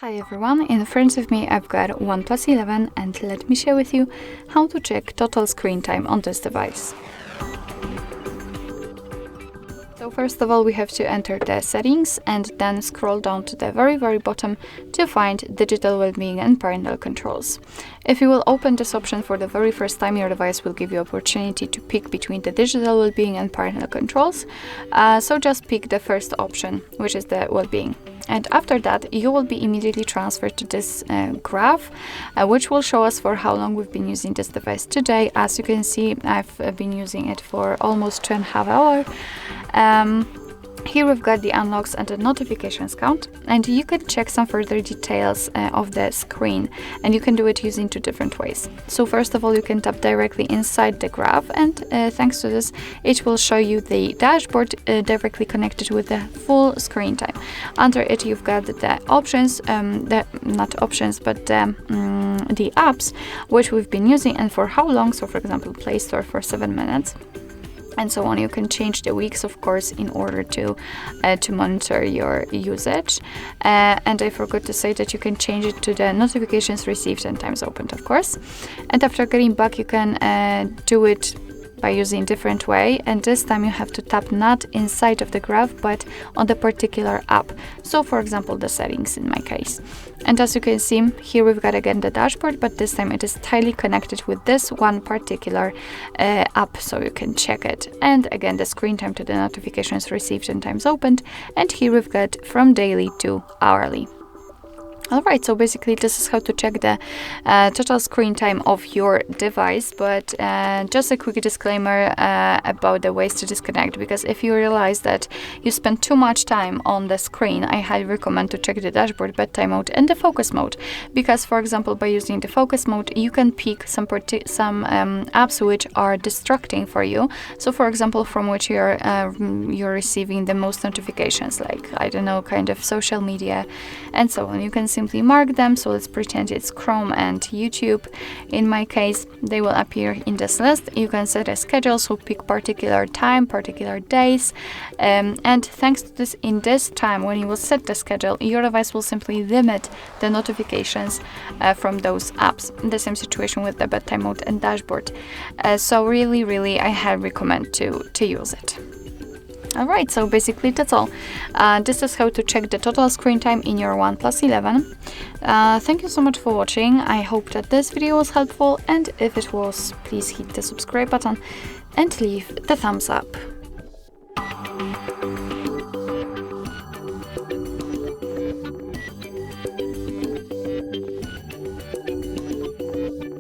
Hi everyone, in front of me I've got OnePlus 11 and let me share with you how to check total screen time on this device. So first of all we have to enter the settings and then scroll down to the very bottom to find Digital Wellbeing and Parental Controls. If you will open this option for the very first time, your device will give you opportunity to pick between the Digital Wellbeing and Parental Controls. So just pick the first option, which is the Wellbeing. And after that, you will be immediately transferred to this graph, which will show us for how long we've been using this device today. As you can see, I've been using it for almost 2.5 hours. Here we've got the unlocks and the notifications count, and you can check some further details of the screen, and you can do it using two different ways. So first of all, you can tap directly inside the graph, and thanks to this, it will show you the dashboard directly connected with the full screen time. Under it, you've got the options, the apps which we've been using and for how long. So for example, Play Store for 7 minutes. And so on. You can change the weeks, of course, in order to monitor your usage. And I forgot to say that you can change it to the notifications received and times opened, of course. And after getting back, you can do it by using different way, and this time you have to tap not inside of the graph but on the particular app. So for example, the settings in my case. And as you can see, here we've got again the dashboard, but this time it is tightly connected with this one particular app, so you can check it. And again, the screen time to the notifications received and times opened, and here we've got from daily to hourly. Alright, so basically this is how to check the total screen time of your device, but just a quick disclaimer about the ways to disconnect, because if you realize that you spend too much time on the screen, I highly recommend to check the dashboard, bedtime mode and the focus mode, because for example, by using the focus mode, you can pick some apps which are distracting for you. So for example, from which you're receiving the most notifications, like, I don't know, kind of social media and so on. You can simply mark them. So let's pretend it's Chrome and YouTube. In my case, they will appear in this list. You can set a schedule, so pick particular time, particular days, and thanks to this, in this time when you will set the schedule, your device will simply limit the notifications from those apps. The same situation with the bedtime mode and dashboard. So really I highly recommend to use it. Alright, so basically that's all. This is how to check the total screen time in your OnePlus 11. Thank you so much for watching. I hope that this video was helpful, and if it was, please hit the subscribe button and leave the thumbs up.